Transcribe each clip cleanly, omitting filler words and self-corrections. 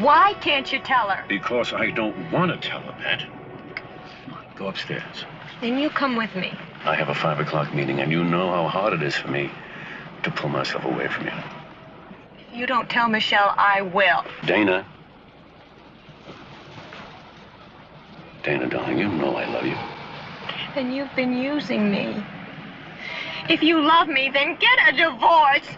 Why can't you tell her? Because I don't want to tell her, Pat. Go upstairs. Then you come with me. I have a 5 o'clock meeting, and you know how hard it is for me to pull myself away from you. If you don't tell Michelle, I will. Dana. Dana, darling, you know I love you. Then you've been using me. If you love me, then get a divorce.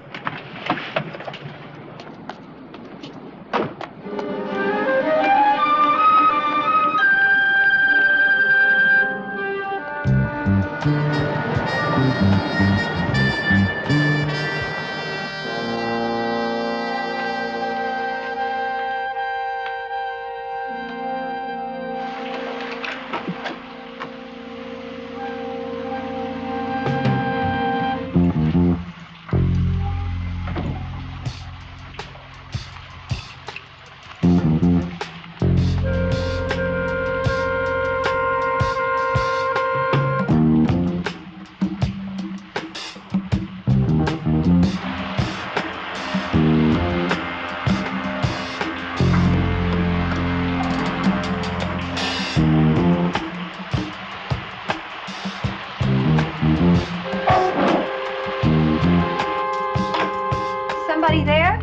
Somebody there?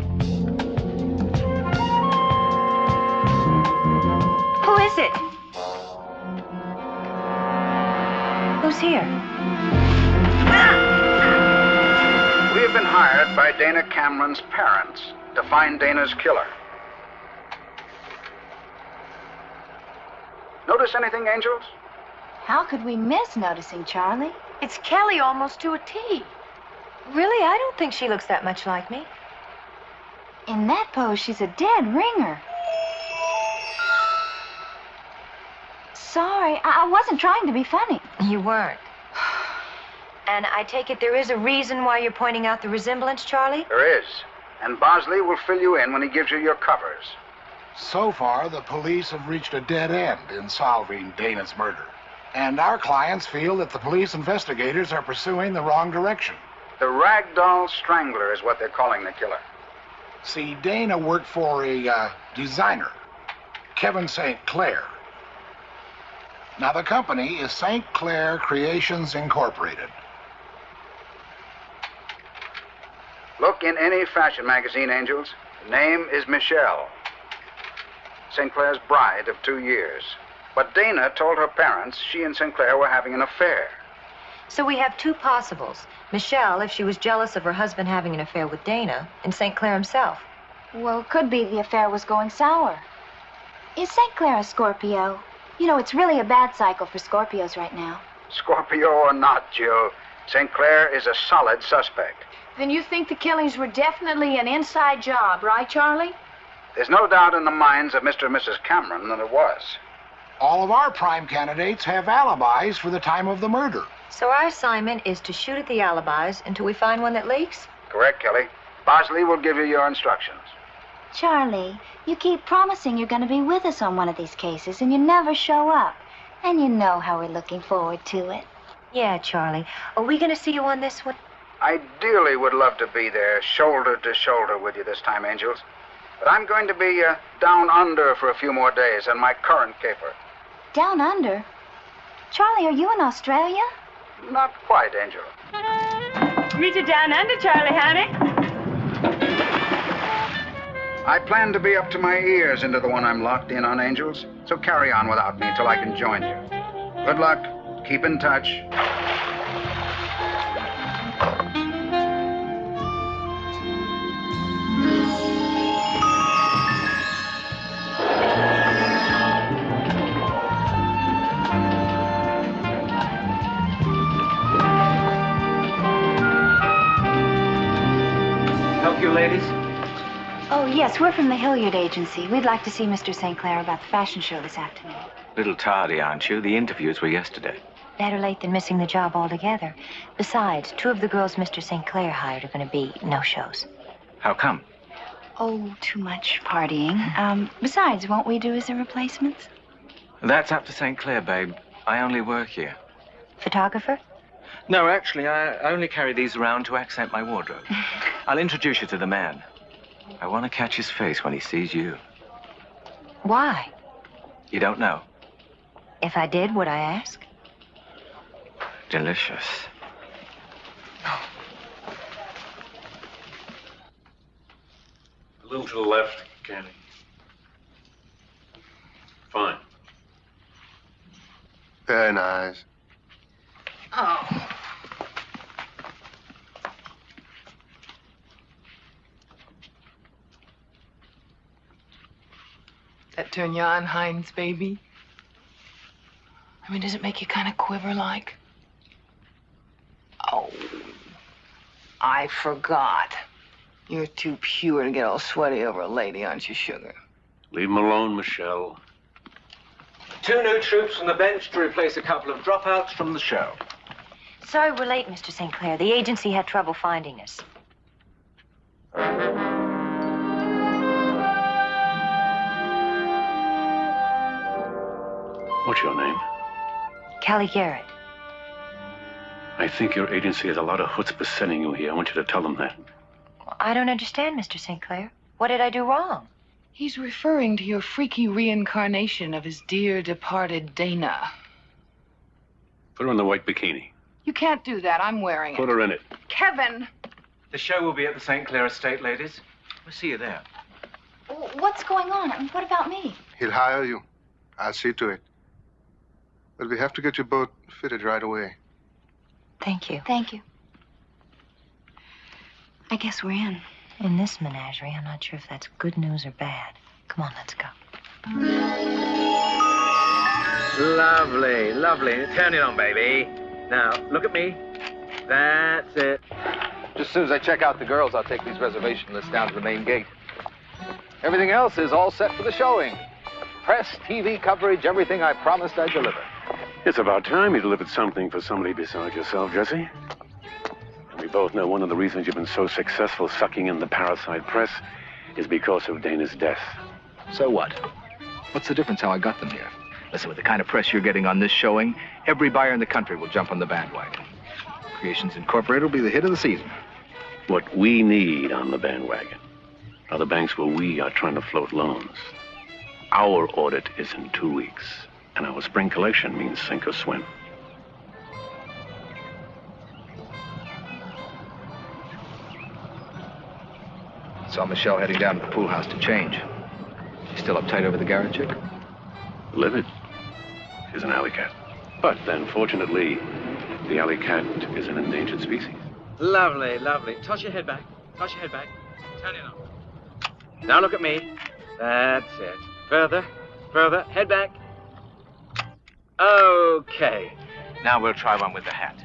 Who is it? Who's here? We have been hired by Dana Cameron's parents to find Dana's killer. Notice anything, Angels? How could we miss noticing Charlie? It's Kelly almost to a T. Really, I don't think she looks that much like me. In that pose, she's a dead ringer. Sorry, I wasn't trying to be funny. You weren't. And I take it there is a reason why you're pointing out the resemblance, Charlie? There is. And Bosley will fill you in when he gives you your covers. So far, the police have reached a dead end in solving Dana's murder. And our clients feel that the police investigators are pursuing the wrong direction. The Ragdoll Strangler is what they're calling the killer. See, Dana worked for a designer, Kevin St. Clair. Now, the company is St. Clair Creations Incorporated. Look in any fashion magazine, Angels. The name is Michelle. St. Clair's bride of 2 years. But Dana told her parents she and St. Clair were having an affair. So we have two possibles. Michelle, if she was jealous of her husband having an affair with Dana, and St. Clair himself. Well, could be the affair was going sour. Is St. Clair a Scorpio? You know, it's really a bad cycle for Scorpios right now. Scorpio or not, Jill, St. Clair is a solid suspect. Then you think the killings were definitely an inside job, right, Charlie? There's no doubt in the minds of Mr. and Mrs. Cameron that it was. All of our prime candidates have alibis for the time of the murder. So our assignment is to shoot at the alibis until we find one that leaks? Correct, Kelly. Bosley will give you your instructions. Charlie, you keep promising you're going to be with us on one of these cases, and you never show up. And you know how we're looking forward to it. Yeah, Charlie. Are we going to see you on this one? I dearly would love to be there, shoulder to shoulder with you this time, Angels. But I'm going to be down under for a few more days on my current caper. Down under? Charlie, are you in Australia? Not quite, Angel. Meet you down under, Charlie, honey. I plan to be up to my ears into the one I'm locked in on, Angels. So carry on without me until I can join you. Good luck. Keep in touch. Help you, ladies? Oh, yes, we're from the Hilliard Agency. We'd like to see Mr. St. Clair about the fashion show this afternoon. Little tardy, aren't you? The interviews were yesterday. Better late than missing the job altogether. Besides, two of the girls Mr. St. Clair hired are going to be no-shows. How come? Oh, too much partying. Besides, won't we do as the replacements? That's up to St. Clair, babe. I only work here. Photographer? No, actually, I only carry these around to accent my wardrobe. I'll introduce you to the man. I want to catch his face when he sees you. Why? You don't know. If I did, would I ask? Delicious. A little to the left, Candy. Fine. Very nice. Oh. That turn you on, Hines, baby? I mean, does it make you kind of quiver like? Oh, I forgot. You're too pure to get all sweaty over a lady, aren't you, sugar? Leave him alone, Michelle. 2 new troops from the bench to replace a couple of dropouts from the show. Sorry we're late, Mr. St. Clair. The agency had trouble finding us. What's your name? Callie Garrett. I think your agency has a lot of chutzpah sending you here. I want you to tell them that. I don't understand, Mr. St. Clair. What did I do wrong? He's referring to your freaky reincarnation of his dear departed Dana. Put her in the white bikini. You can't do that. I'm wearing Put it. her in it. Kevin! The show will be at the St. Clair Estate, ladies. We'll see you there. What's going on? I mean, what about me? He'll hire you. I'll see to it. But we have to get your boat fitted right away. Thank you. Thank you. I guess we're in. In this menagerie, I'm not sure if that's good news or bad. Come on, let's go. Lovely, lovely. Turn it on, baby. Now, look at me. That's it. Just as soon as I check out the girls, I'll take these reservation lists down to the main gate. Everything else is all set for the showing. Press, TV coverage, everything I promised I'd deliver. It's about time you delivered something for somebody besides yourself, Jesse. And we both know one of the reasons you've been so successful sucking in the parasite press is because of Dana's death. So what? What's the difference how I got them here? Listen, with the kind of press you're getting on this showing, every buyer in the country will jump on the bandwagon. Creations Incorporated will be the hit of the season. What we need on the bandwagon are the banks where we are trying to float loans. Our audit is in 2 weeks, and our spring collection means sink or swim. Saw Michelle heading down to the pool house to change. She's still uptight over the Garrett chick? Livid. She's an alley cat. But then, fortunately, the alley cat is an endangered species. Lovely, lovely. Toss your head back. Toss your head back. Turn it on. Now look at me. That's it. Further, further. Head back. Okay. Now we'll try one with the hat.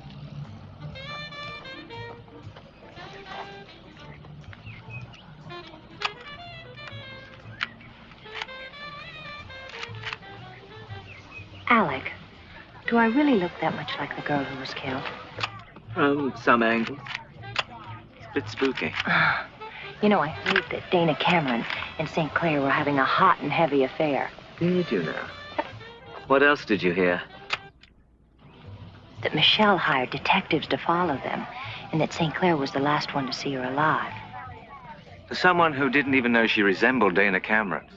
Alec, do I really look that much like the girl who was killed? From some angles. It's a bit spooky. You know, I heard that Dana Cameron and St. Clair were having a hot and heavy affair. Did you now? What else did you hear? That Michelle hired detectives to follow them, and that St. Clair was the last one to see her alive. For someone who didn't even know she resembled Dana Cameron,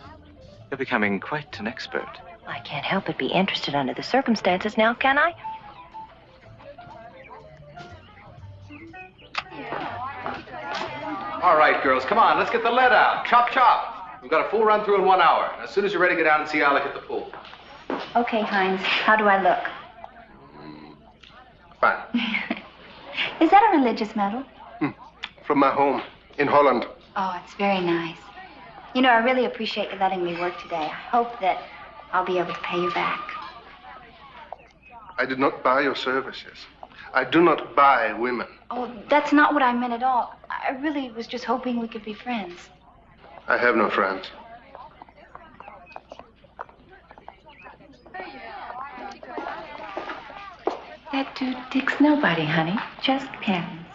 you're becoming quite an expert. I can't help but be interested under the circumstances now, can I? All right, girls, come on, let's get the lead out. Chop, chop. We've got a full run through in 1 hour. As soon as you're ready, get down and see Alec at the pool. Okay, Hines. How do I look? Fine. Is that a religious medal? From my home in Holland. Oh, it's very nice. You know, I really appreciate you letting me work today. I hope that I'll be able to pay you back. I did not buy your services. I do not buy women. Oh, that's not what I meant at all. I really was just hoping we could be friends. I have no friends. That dude dicks nobody, honey. Just pins.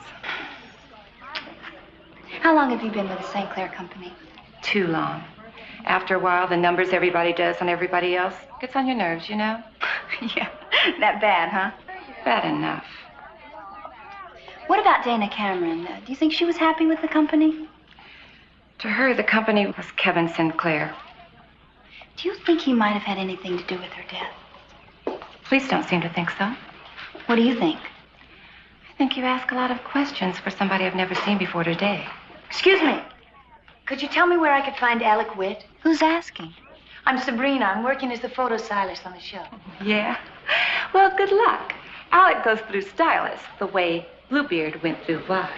How long have you been with the St. Clair Company? Too long. After a while, the numbers everybody does on everybody else gets on your nerves, you know? Yeah, that bad, huh? Bad enough. What about Dana Cameron? Do you think she was happy with the company? To her, the company was Kevin Sinclair. Do you think he might have had anything to do with her death? Police don't seem to think so. What do you think? I think you ask a lot of questions for somebody I've never seen before today. Excuse me. Could you tell me where I could find Alec Witt? Who's asking? I'm Sabrina. I'm working as the photo stylist on the show. Yeah? Well, good luck. Alec goes through stylists the way Bluebeard went through wives.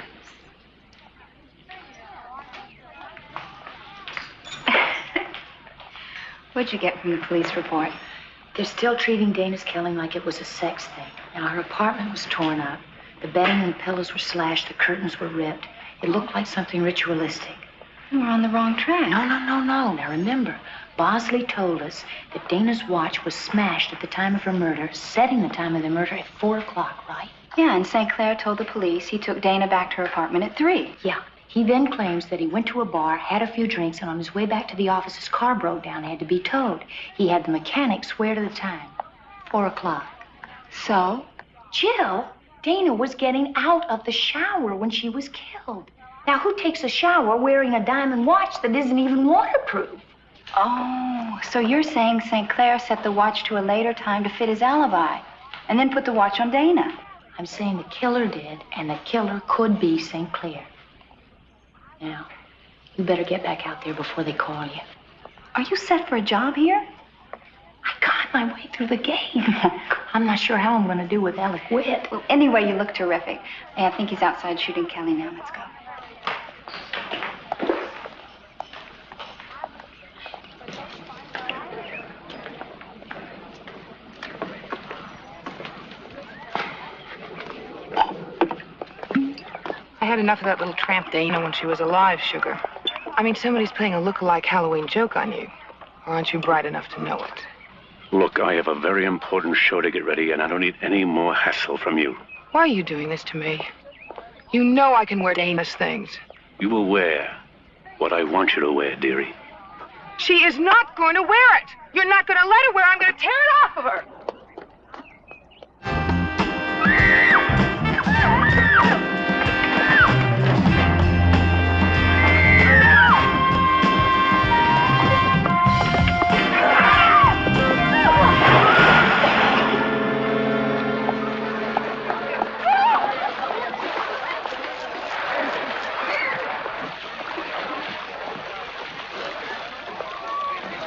What'd you get from the police report? They're still treating Dana's killing like it was a sex thing. Now, her apartment was torn up. The bedding and the pillows were slashed. The curtains were ripped. It looked like something ritualistic. We're on the wrong track. No. Now, remember, Bosley told us that Dana's watch was smashed at the time of her murder, setting the time of the murder at 4 o'clock, right? Yeah, and St. Clair told the police he took Dana back to her apartment at 3. Yeah. He then claims that he went to a bar, had a few drinks, and on his way back to the office, his car broke down and had to be towed. He had the mechanic swear to the time. 4 o'clock. So? Jill, Dana was getting out of the shower when she was killed. Now, who takes a shower wearing a diamond watch that isn't even waterproof? Oh, so you're saying St. Clair set the watch to a later time to fit his alibi, and then put the watch on Dana? I'm saying the killer did, and the killer could be St. Clair. Now, you better get back out there before they call you. Are you set for a job here? I got my way through the game. I'm not sure how I'm going to do with Alec Witt. Well, anyway, you look terrific. Hey, I think he's outside shooting Kelly now. Let's go. I had enough of that little tramp Dana when she was alive, Sugar. I mean, somebody's playing a look-alike Halloween joke on you. Or aren't you bright enough to know it? Look, I have a very important show to get ready, and I don't need any more hassle from you. Why are you doing this to me? You know I can wear Dana's things. You will wear what I want you to wear, dearie. She is not going to wear it. You're not going to let her wear it. I'm going to tear it off of her.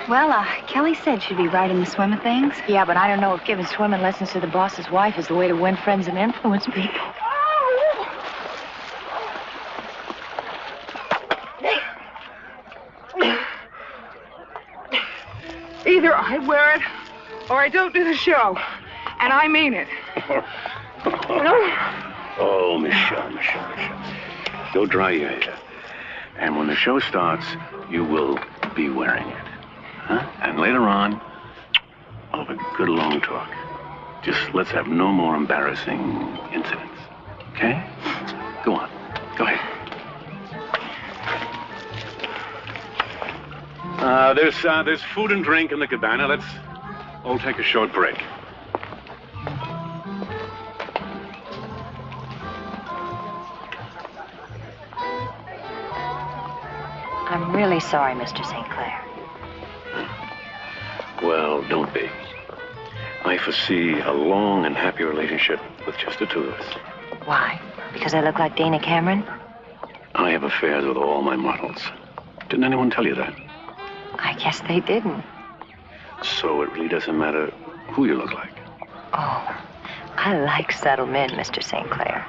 Well, Kelly said she'd be right in the swim of things. Yeah, but I don't know if giving swimming lessons to the boss's wife is the way to win friends and influence people. Either I wear it or I don't do the show. And I mean it. Oh, Michelle. Go dry your hair. And when the show starts, you will be wearing it. Huh? And later on, we'll have a good long talk. Just let's have no more embarrassing incidents. Okay? Go on. Go ahead. There's food and drink in the cabana. Let's all take a short break. I'm really sorry, Mr. St. Clair. Well, don't be. I foresee a long and happy relationship with just the two of us. Why? Because I look like Dana Cameron? I have affairs with all my models. Didn't anyone tell you that? I guess they didn't. So it really doesn't matter who you look like. Oh, I like subtle men, Mr. St. Clair.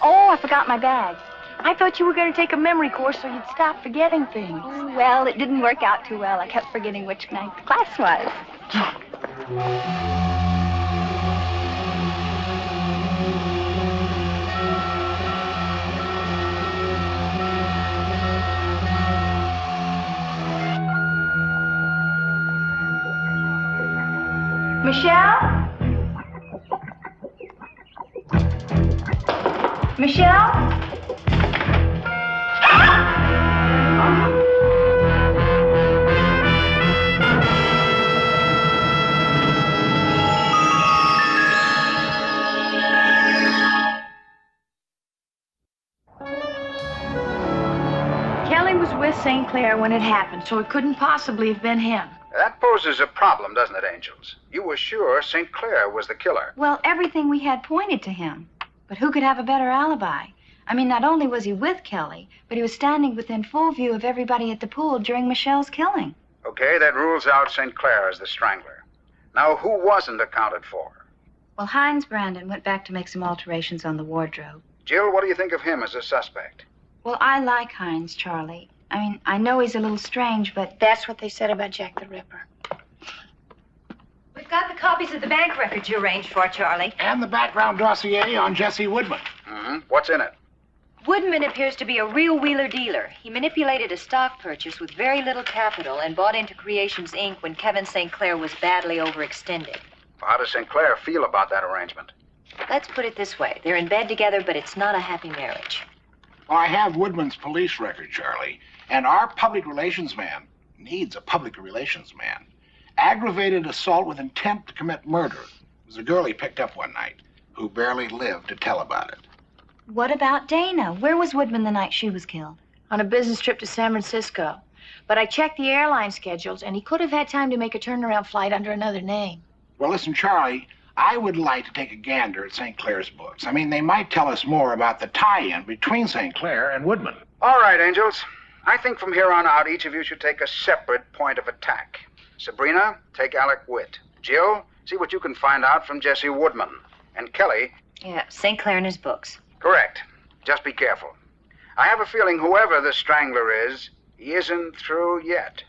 Oh, I forgot my bag. I thought you were going to take a memory course so you'd stop forgetting things. Well, it didn't work out too well. I kept forgetting which night the class was. Michelle? Michelle? Kelly was with St. Clair when it happened, so it couldn't possibly have been him. That poses a problem, doesn't it, Angels? You were sure St. Clair was the killer. Well, everything we had pointed to him. But who could have a better alibi? I mean, not only was he with Kelly, but he was standing within full view of everybody at the pool during Michelle's killing. Okay, that rules out St. Clair as the strangler. Now, who wasn't accounted for? Well, Hines Brandon went back to make some alterations on the wardrobe. Jill, what do you think of him as a suspect? Well, I like Hines, Charlie. I mean, I know he's a little strange, but That's what they said about Jack the Ripper. We've got the copies of the bank records you arranged for, Charlie. And the background dossier on Jesse Woodman. Mm-hmm. What's in it? Woodman appears to be a real wheeler dealer. He manipulated a stock purchase with very little capital and bought into Creations, Inc. when Kevin St. Clair was badly overextended. How does St. Clair feel about that arrangement? Let's put it this way. They're in bed together, but it's not a happy marriage. Well, I have Woodman's police record, Charlie, and our public relations man needs a public relations man. Aggravated assault with intent to commit murder. It was a girl he picked up one night who barely lived to tell about it. what about Dana? Where was Woodman the night she was killed? On a business trip to San Francisco. But I checked the airline schedules, and he could have had time to make a turnaround flight under another name. Well, listen, Charlie, I would like to take a gander at St. Clair's books. I mean, they might tell us more about the tie-in between St. Clair and Woodman. All right, Angels. I think from here on out, each of you should take a separate point of attack. Sabrina, take Alec Witt. Jill, see what you can find out from Jesse Woodman. And Kelly... Yeah, St. Clair and his books. Correct. Just be careful. I have a feeling whoever the strangler is, he isn't through yet.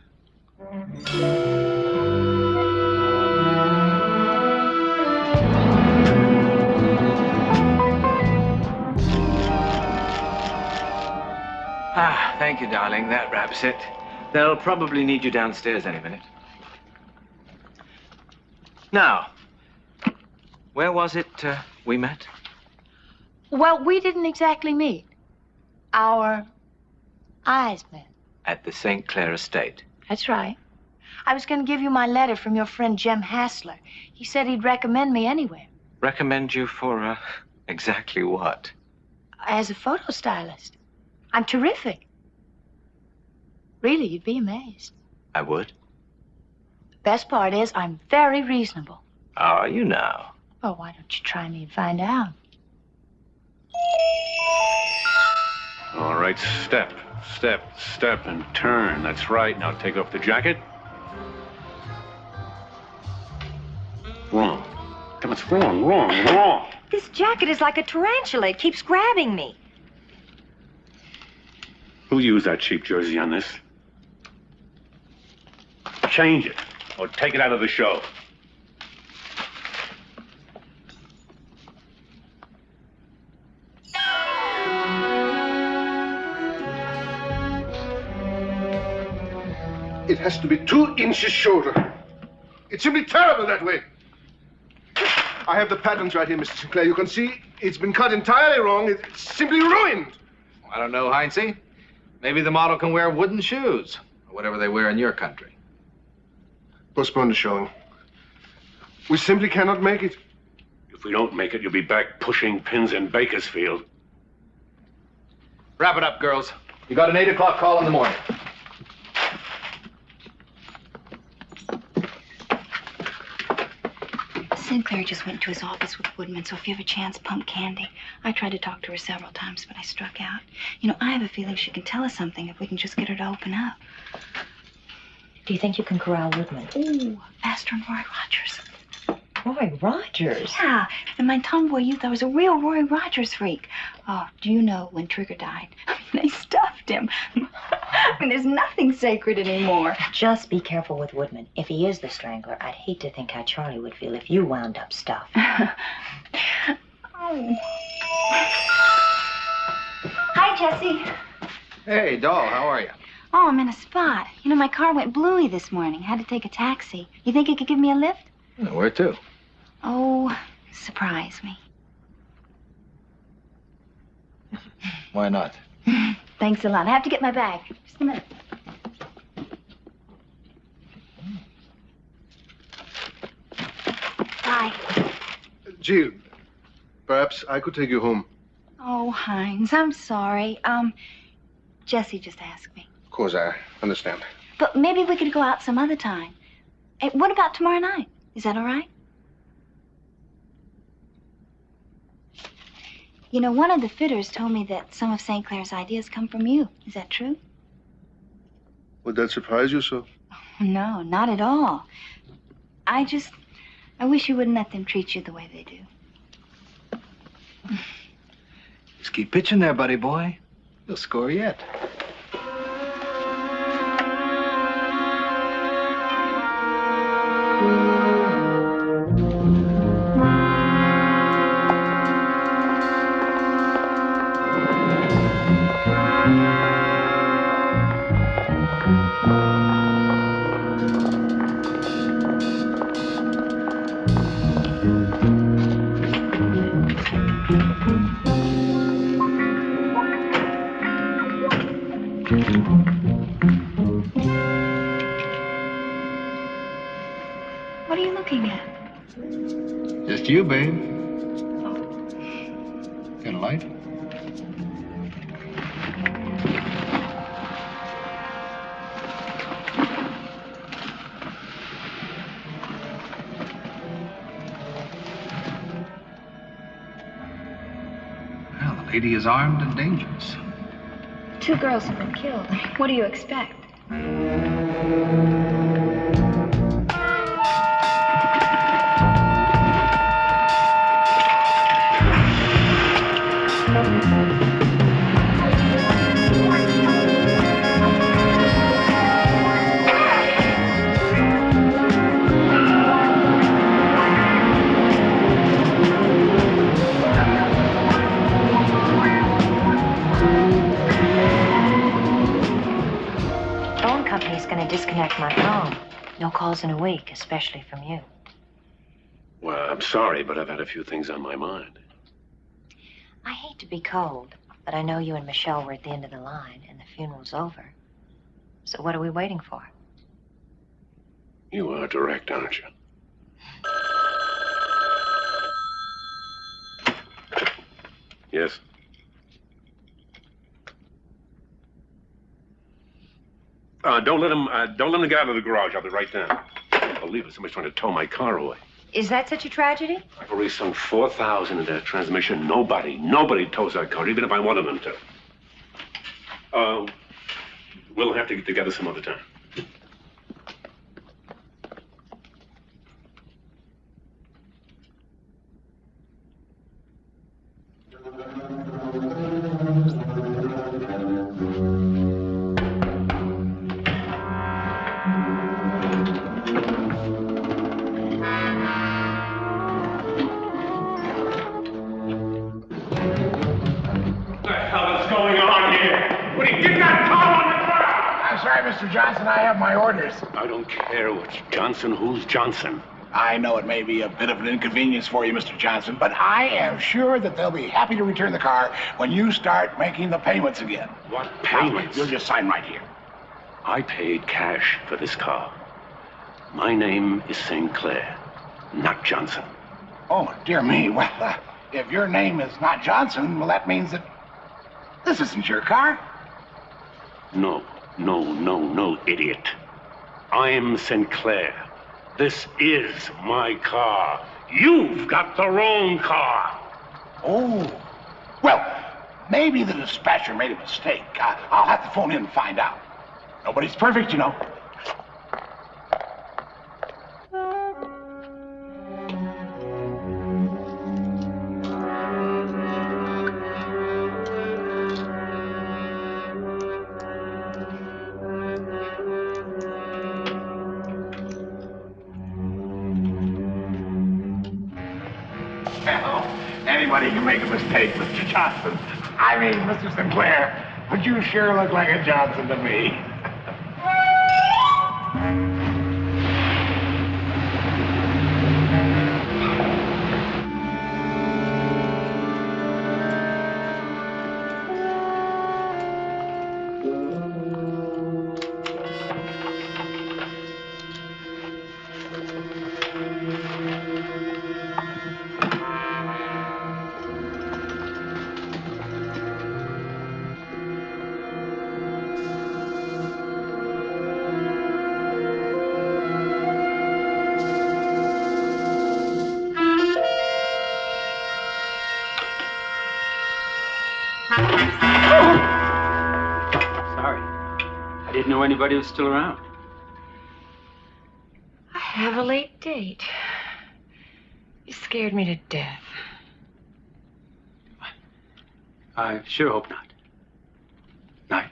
Ah, thank you, darling. That wraps it. They'll probably need you downstairs any minute. Now, where was it we met? Well, we didn't exactly meet. Our eyes met. At the St. Clair estate. That's right. I was going to give you my letter from your friend Jem Hassler. He said he'd recommend me anywhere. Recommend you for, exactly what? As a photo stylist. I'm terrific. Really, you'd be amazed. I would. Best part is I'm very reasonable. Are you now? Oh, why don't you try me and find out? All right, step, step, step, and turn. That's right. Now take off the jacket. Wrong. Come, it's wrong, wrong, wrong. This jacket is like a tarantula. It keeps grabbing me. Who used that cheap jersey on this? Change it, or take it out of the show. It has to be 2 inches shorter. It's simply terrible that way. I have the patterns right here, Mr. Sinclair. You can see it's been cut entirely wrong. It's simply ruined. I don't know, Heinze. Maybe the model can wear wooden shoes, or whatever they wear in your country. Postpone the showing. We simply cannot make it. If we don't make it, you'll be back pushing pins in Bakersfield. Wrap it up, girls. You got an 8 o'clock call in the morning. Sinclair just went to his office with Woodman, so if you have a chance, pump Candy. I tried to talk to her several times, but I struck out. You know, I have a feeling she can tell us something if we can just get her to open up. Do you think you can corral Woodman? Ooh, faster than Roy Rogers. Roy Rogers? Yeah, in my tomboy youth, I was a real Roy Rogers freak. Oh, do you know when Trigger died? I mean, they stuffed him. I mean, there's nothing sacred anymore. Just be careful with Woodman. If he is the strangler, I'd hate to think how Charlie would feel if you wound up stuffed. Oh. Hi, Jesse. Hey, doll, how are you? Oh, I'm in a spot. You know, my car went bluey this morning. Had to take a taxi. You think you could give me a lift? Where to? Oh, surprise me. Why not? Thanks a lot. I have to get my bag. Just a minute. Bye. Jill, perhaps I could take you home. Oh, Hines, I'm sorry. Jesse just asked me. Of course, I understand. But maybe we could go out some other time. Hey, what about tomorrow night? Is that all right? You know, one of the fitters told me that some of St. Clair's ideas come from you. Is that true? Would that surprise you so? No, not at all. I wish you wouldn't let them treat you the way they do. Just keep pitching there, buddy boy. You'll score yet. What are you looking at? Just you, babe. Got a light? Well, the lady is armed and dangerous. 2 girls have been killed. What do you expect? Phone company's going to disconnect my phone. No calls in a week, especially from you. Well, I'm sorry, but I've had a few things on my mind. I hate to be cold, but I know you and Michelle were at the end of the line, and the funeral's over. So what are we waiting for? You are direct, aren't you? Yes? Don't let him get out of the garage. I'll be right down. Believe it, somebody's trying to tow my car away. Is that such a tragedy? I've already sunk $4,000 into that transmission. Nobody tows that car, even if I wanted them to. We'll have to get together some other time. Mr. Johnson, I have my orders. I don't care what's Johnson. Who's Johnson? I know it may be a bit of an inconvenience for you, Mr. Johnson, but I am sure that they'll be happy to return the car when you start making the payments again. What payments? You'll just sign right here. I paid cash for this car. My name is St. Clair, not Johnson. Oh, dear me. Well, if your name is not Johnson, well, that means that this isn't your car. No, idiot. I'm St. Clair. This is my car. You've got the wrong car. Oh. Well, maybe the dispatcher made a mistake. I'll have to phone in and find out. Nobody's perfect, you know. Anybody can make a mistake, Mr. Johnson. I mean, Mr. Sinclair, but you sure look like a Johnson to me. I didn't know anybody was still around. I have a late date. You scared me to death. I sure hope not. Night.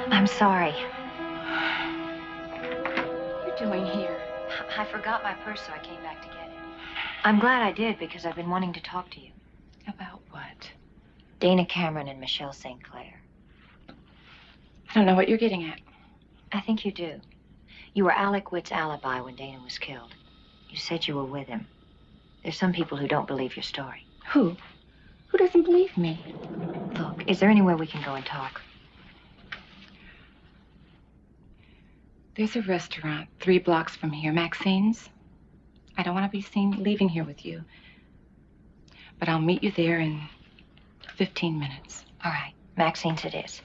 I'm sorry. What are you doing here? I forgot my purse, so I came back to get it. I'm glad I did, because I've been wanting to talk to you. About what? Dana Cameron and Michelle St. Clair. I don't know what you're getting at. I think you do. You were Alec Witt's alibi when Dana was killed. You said you were with him. There's some people who don't believe your story. Who? Who doesn't believe me? Look, is there anywhere we can go and talk? There's a restaurant 3 blocks from here, Maxine's. I don't want to be seen leaving here with you. But I'll meet you there in 15 minutes. All right. Maxine's it is.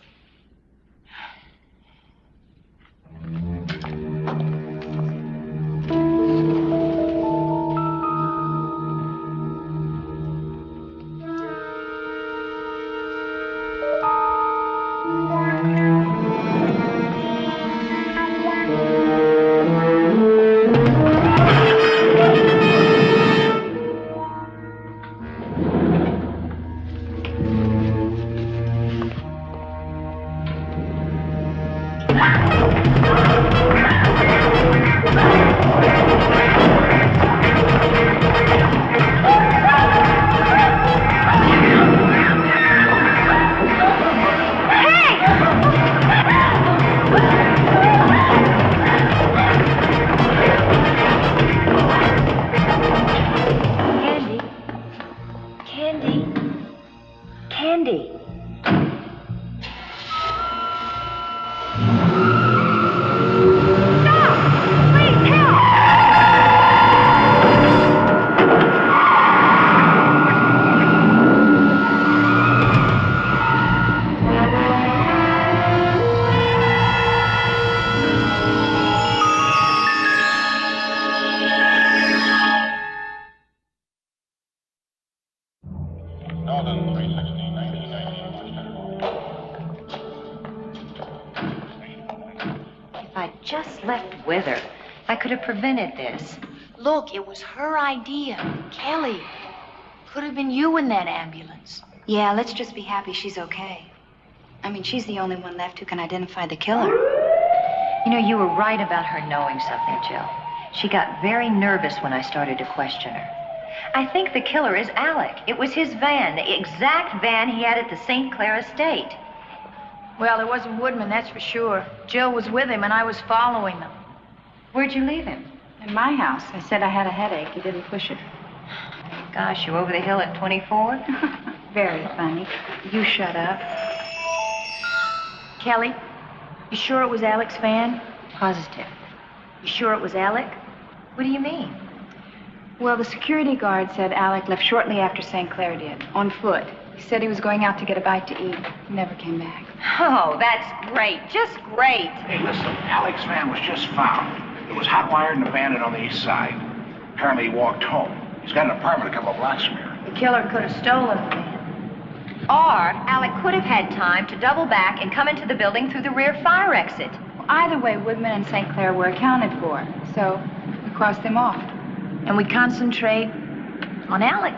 If I'd just left with her, I could have prevented this. Look, it was her idea. Kelly. Could have been you in that ambulance. Yeah, let's just be happy she's okay. I mean, she's the only one left who can identify the killer. You know, you were right about her knowing something, Jill. She got very nervous when I started to question her. I think the killer is Alec. It was his van, the exact van he had at the St. Clair estate. Well, it wasn't Woodman, that's for sure. Jill was with him, and I was following them. Where'd you leave him? In my house. I said I had a headache. He didn't push it. Gosh, you over the hill at 24? Very funny. You shut up. Kelly, you sure it was Alec's van? Positive. You sure it was Alec? What do you mean? Well, the security guard said Alec left shortly after St. Clair did, on foot. He said he was going out to get a bite to eat. He never came back. Oh, that's great. Just great. Hey, listen, Alec's van was just found. It was hot-wired and abandoned on the east side. Apparently he walked home. He's got an apartment a couple of blocks from here. The killer could have stolen the van. Or Alec could have had time to double back and come into the building through the rear fire exit. Well, either way, Woodman and St. Clair were accounted for. So we crossed them off. And we concentrate on Alec.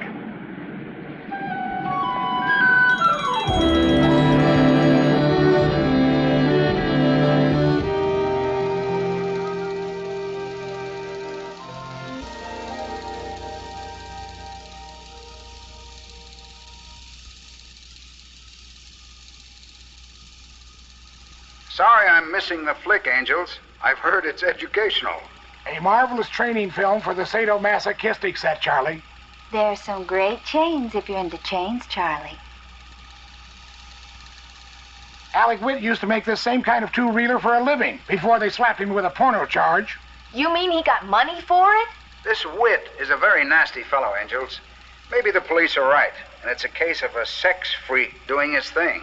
I'm missing the flick, Angels. I've heard it's educational. A marvelous training film for the sadomasochistic set, Charlie. There's some great chains if you're into chains, Charlie. Alec Witt used to make this same kind of two-reeler for a living before they slapped him with a porno charge. You mean he got money for it? This Witt is a very nasty fellow, Angels. Maybe the police are right, and it's a case of a sex freak doing his thing.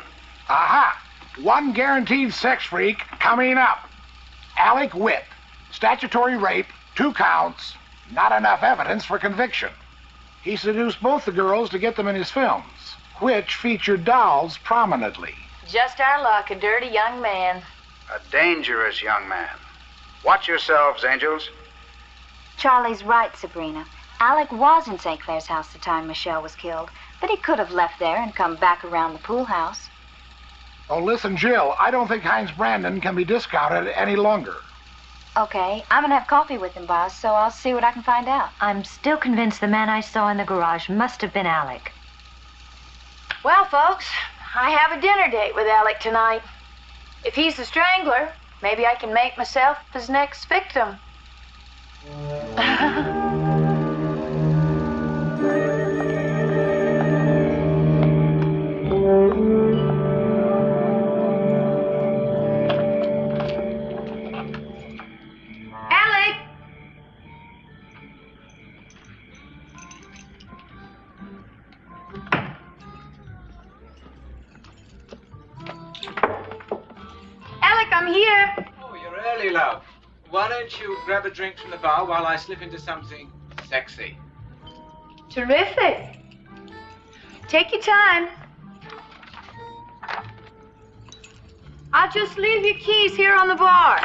Aha! One guaranteed sex freak coming up. Alec Witt. Statutory rape, 2 counts, not enough evidence for conviction. He seduced both the girls to get them in his films, which featured dolls prominently. Just our luck, a dirty young man. A dangerous young man. Watch yourselves, Angels. Charlie's right, Sabrina. Alec was in St. Clair's house the time Michelle was killed, but he could have left there and come back around the pool house. Oh, listen, Jill, I don't think Heinz Brandon can be discounted any longer. Okay, I'm gonna have coffee with him, boss, so I'll see what I can find out. I'm still convinced the man I saw in the garage must have been Alec. Well, folks, I have a dinner date with Alec tonight. If he's the strangler, maybe I can make myself his next victim. I'm here. Oh, you're early, love. Why don't you grab a drink from the bar while I slip into something sexy? Terrific. Take your time. I'll just leave your keys here on the bar.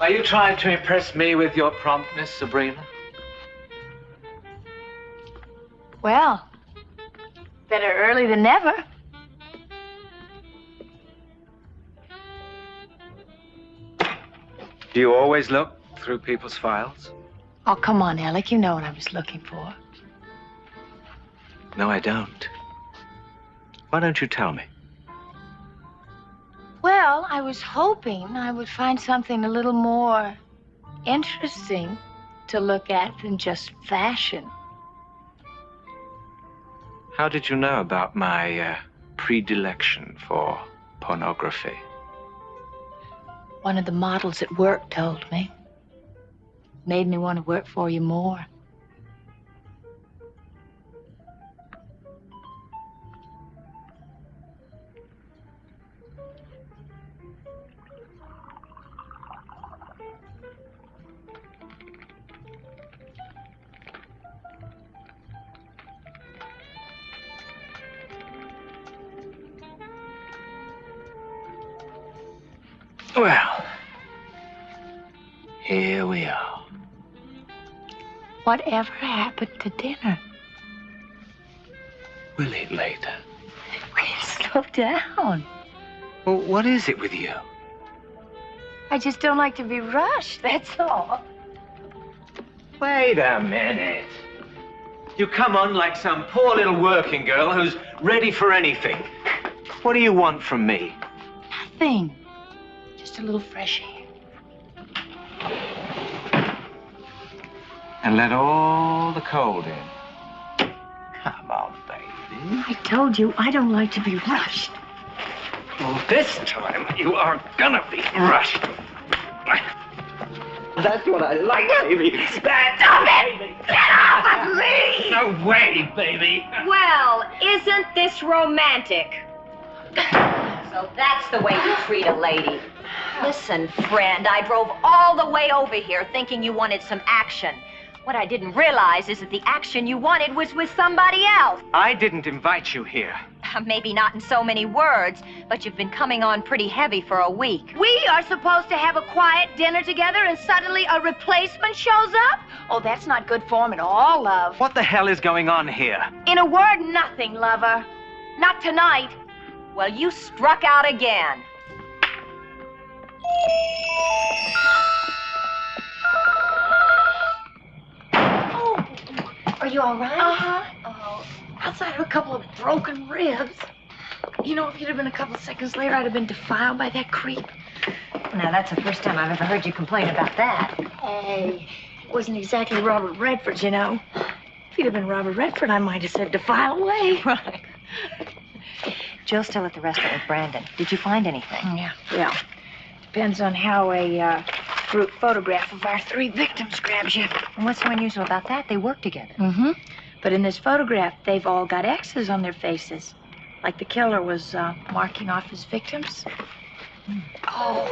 Are you trying to impress me with your promptness, Sabrina? Well, better early than never. Do you always look through people's files? Oh, come on, Alec. You know what I was looking for. No, I don't. Why don't you tell me? Well, I was hoping I would find something a little more interesting to look at than just fashion. How did you know about my predilection for pornography? One of the models at work told me. Made me want to work for you more. Well, here we are. Whatever happened to dinner? We'll eat later. Slow down. Well, what is it with you? I just don't like to be rushed, that's all. Wait a minute. You come on like some poor little working girl who's ready for anything. What do you want from me? Nothing. Just a little fresh air. And let all the cold in. Come on, baby. I told you I don't like to be rushed. Well, this time you are gonna be rushed. That's what I like, baby. Stop it! Get off of me! No way, baby. Well, isn't this romantic? So that's the way you treat a lady. Listen, friend, I drove all the way over here thinking you wanted some action. What I didn't realize is that the action you wanted was with somebody else. I didn't invite you here. Maybe not in so many words, but you've been coming on pretty heavy for a week. We are supposed to have a quiet dinner together and suddenly a replacement shows up? Oh, that's not good form at all, love. What the hell is going on here? In a word, nothing, lover. Not tonight. Well, you struck out again. Oh, are you all right? Uh-huh. Oh, outside of a couple of broken ribs. You know, if you'd have been a couple of seconds later, I'd have been defiled by that creep. Now, that's the first time I've ever heard you complain about that. Hey, it wasn't exactly Robert Redford, you know. If he'd have been Robert Redford, I might have said defile away. Right. Jill's still at the restaurant with Brandon. Did you find anything? Yeah. Depends on how a group photograph of our 3 victims grabs you. And what's so unusual about that? They work together. Mm-hmm. But in this photograph, they've all got X's on their faces. Like the killer was marking off his victims. Oh.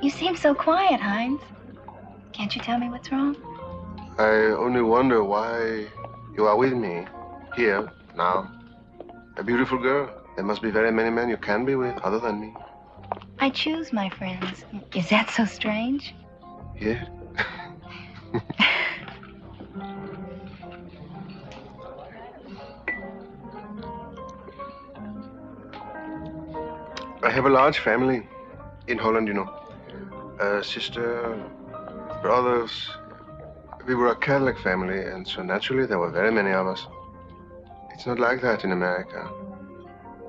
You seem so quiet, Hines. Can't you tell me what's wrong? I only wonder why you are with me here now. A beautiful girl. There must be very many men you can be with other than me. I choose my friends. Is that so strange? Yeah. I have a large family in Holland, you know. A sister, brothers. We were a Catholic family, and so naturally there were very many of us. It's not like that in America.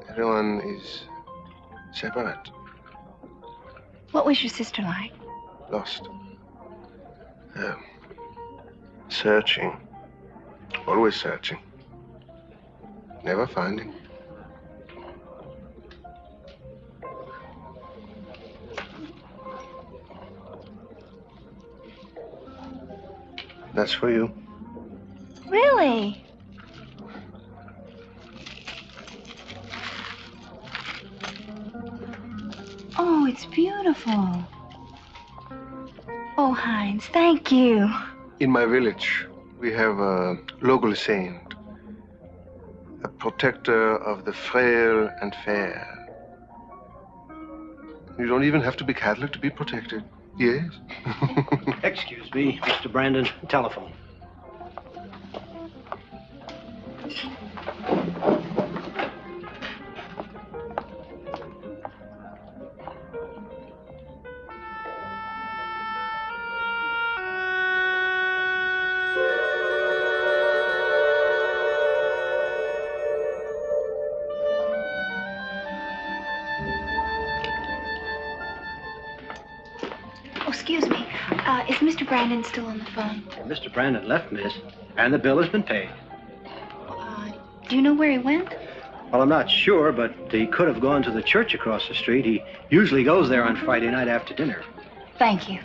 Everyone is separate. What was your sister like? Lost. Searching. Always searching. Never finding. That's for you. Really? Oh, it's beautiful. Oh, Hines, thank you. In my village, we have a local saint. A protector of the frail and fair. You don't even have to be Catholic to be protected. Yes? Excuse me, Mr. Brandon. Telephone. Excuse me. Is Mr. Brandon still on the phone? Mr. Brandon left, miss, and the bill has been paid. Do you know where he went? Well, I'm not sure, but he could have gone to the church across the street. He usually goes there on Friday night after dinner. Thank you.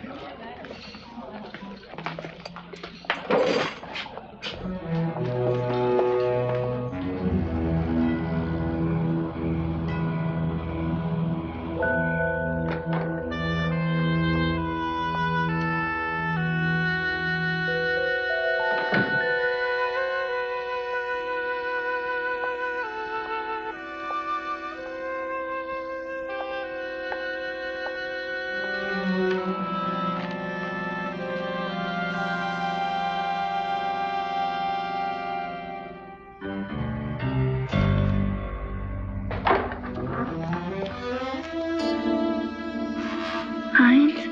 Hines?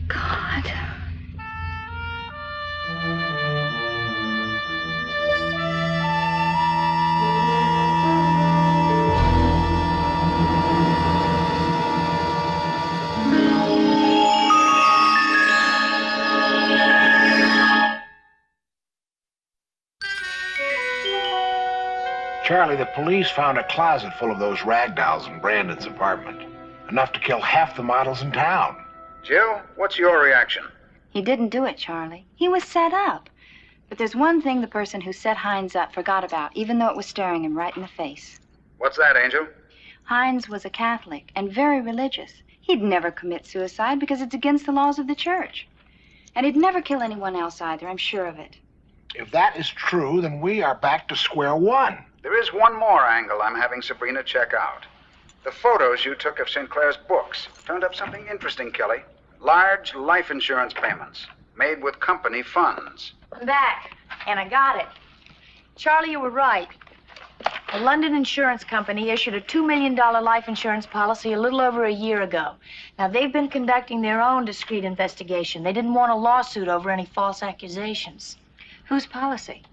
God. Charlie, the police found a closet full of those rag dolls in Brandon's apartment. Enough to kill half the models in town. Jill, what's your reaction? He didn't do it, Charlie. He was set up. But there's one thing the person who set Hines up forgot about, even though it was staring him right in the face. What's that, Angel? Hines was a Catholic and very religious. He'd never commit suicide because it's against the laws of the church. And he'd never kill anyone else either, I'm sure of it. If that is true, then we are back to square one. There is one more angle I'm having Sabrina check out. The photos you took of Sinclair's books turned up something interesting, Kelly. Large life insurance payments made with company funds. I'm back, and I got it. Charlie, you were right. A London insurance company issued a $2 million life insurance policy a little over a year ago. Now, they've been conducting their own discreet investigation. They didn't want a lawsuit over any false accusations. Whose policy?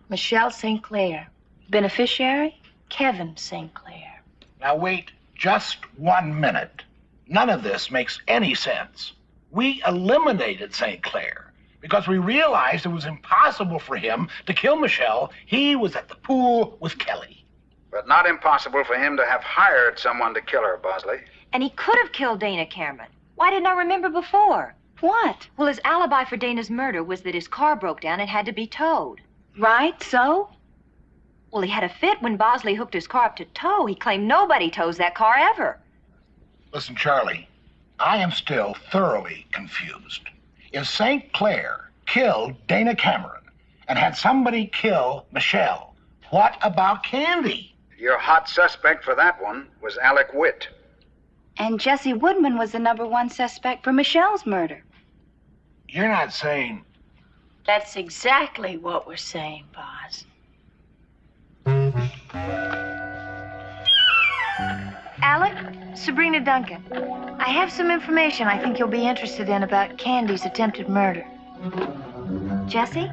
Michelle St. Clair. Beneficiary? Kevin St. Clair. Now, wait just 1 minute. None of this makes any sense. We eliminated St. Clair because we realized it was impossible for him to kill Michelle. He was at the pool with Kelly. But not impossible for him to have hired someone to kill her, Bosley. And he could have killed Dana Cameron. Why didn't I remember before? What? Well, his alibi for Dana's murder was that his car broke down and had to be towed. Right, so? Well, he had a fit when Bosley hooked his car up to tow. He claimed nobody tows that car ever. Listen, Charlie, I am still thoroughly confused. If St. Clair killed Dana Cameron and had somebody kill Michelle, what about Candy? Your hot suspect for that one was Alec Witt. And Jesse Woodman was the #1 suspect for Michelle's murder. You're not saying... That's exactly what we're saying, Boz. Alec, Sabrina Duncan. I have some information I think you'll be interested in about Candy's attempted murder. Jesse?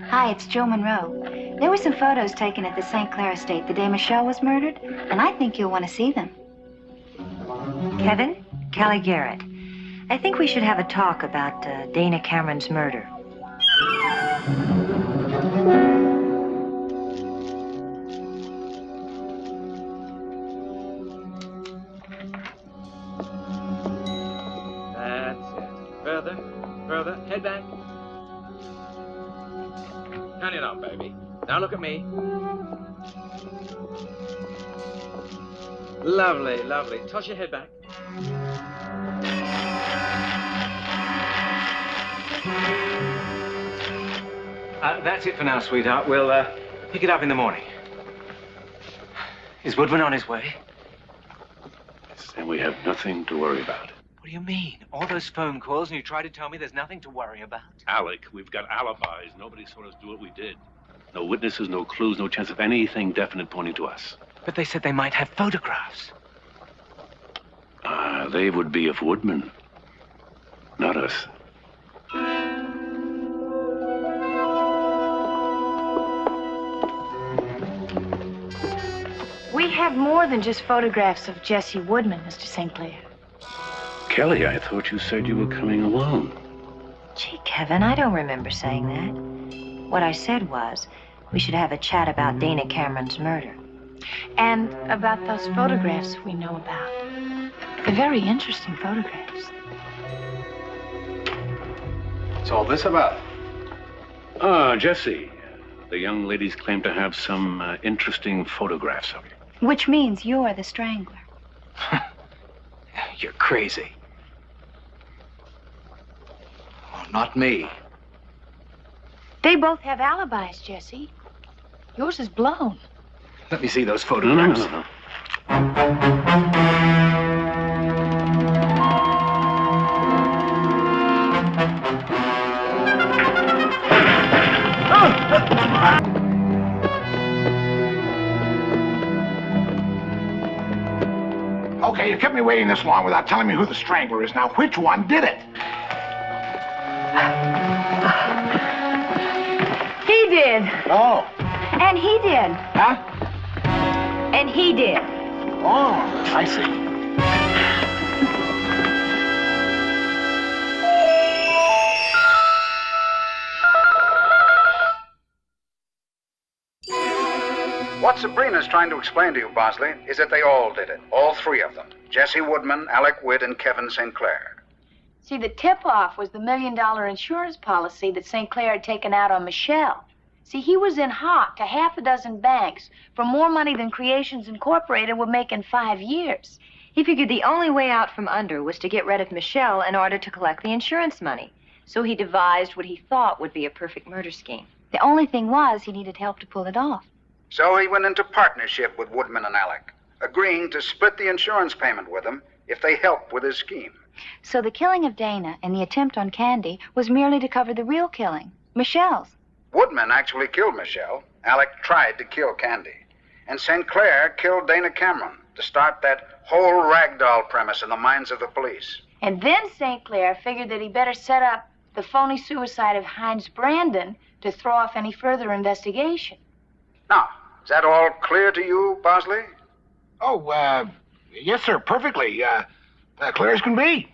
Hi, it's Jill Monroe. There were some photos taken at the St. Clair estate the day Michelle was murdered, and I think you'll want to see them. Kevin, Kelly Garrett. I think we should have a talk about Dana Cameron's murder. That's it. Further, further, head back. Turn it on, baby. Now look at me. Lovely, lovely. Toss your head back. That's it for now, sweetheart. We'll pick it up in the morning. Is Woodman on his way? Yes, and we have nothing to worry about. What do you mean? All those phone calls and you try to tell me there's nothing to worry about? Alec, we've got alibis. Nobody saw us do what we did. No witnesses, no clues, no chance of anything definite pointing to us. But they said they might have photographs. They would be of Woodman, not us. We have more than just photographs of Jesse Woodman, Mr. St. Clair. Kelly, I thought you said you were coming alone. Gee, Kevin, I don't remember saying that. What I said was, we should have a chat about Dana Cameron's murder. And about those photographs we know about. They're very interesting photographs. What's all this about? Jesse, the young ladies claim to have some interesting photographs of you. Which means you're the strangler. You're crazy. Oh, not me. They both have alibis, Jesse. Yours is blown. Let me see those photographs. No. Okay, you kept me waiting this long without telling me who the strangler is. Now, which one did it? He did. Oh. And he did. Huh? And he did. Oh, I see. What Sabrina's trying to explain to you, Bosley, is that they all did it. All three of them. Jesse Woodman, Alec Witt, and Kevin St. Clair. See, the tip-off was the $1 million insurance policy that St. Clair had taken out on Michelle. See, he was in hot to half a dozen banks for more money than Creations Incorporated would make in 5 years. He figured the only way out from under was to get rid of Michelle in order to collect the insurance money. So he devised what he thought would be a perfect murder scheme. The only thing was he needed help to pull it off. So he went into partnership with Woodman and Alec, agreeing to split the insurance payment with them if they helped with his scheme. So the killing of Dana and the attempt on Candy was merely to cover the real killing, Michelle's. Woodman actually killed Michelle. Alec tried to kill Candy. And St. Clair killed Dana Cameron to start that whole ragdoll premise in the minds of the police. And then St. Clair figured that he better set up the phony suicide of Hines Brandon to throw off any further investigation. Now, is that all clear to you, Bosley? Oh, yes, sir, perfectly. Clear as can be.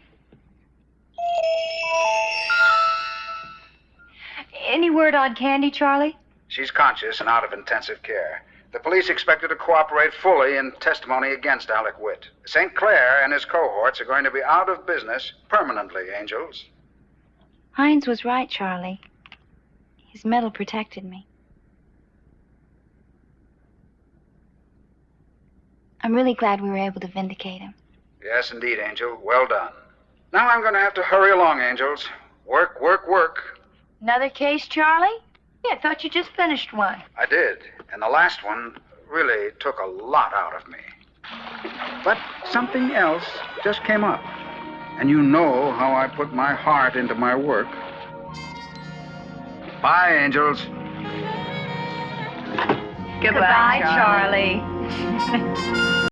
Any word on Candy, Charlie? She's conscious and out of intensive care. The police expect her to cooperate fully in testimony against Alec Witt. St. Clair and his cohorts are going to be out of business permanently, Angels. Hines was right, Charlie. His medal protected me. I'm really glad we were able to vindicate him. Yes, indeed, Angel. Well done. Now I'm going to have to hurry along, Angels. Work, work, work. Another case, Charlie? Yeah, I thought you just finished one. I did, and the last one really took a lot out of me. But something else just came up. And you know how I put my heart into my work. Bye, Angels. Goodbye, Charlie.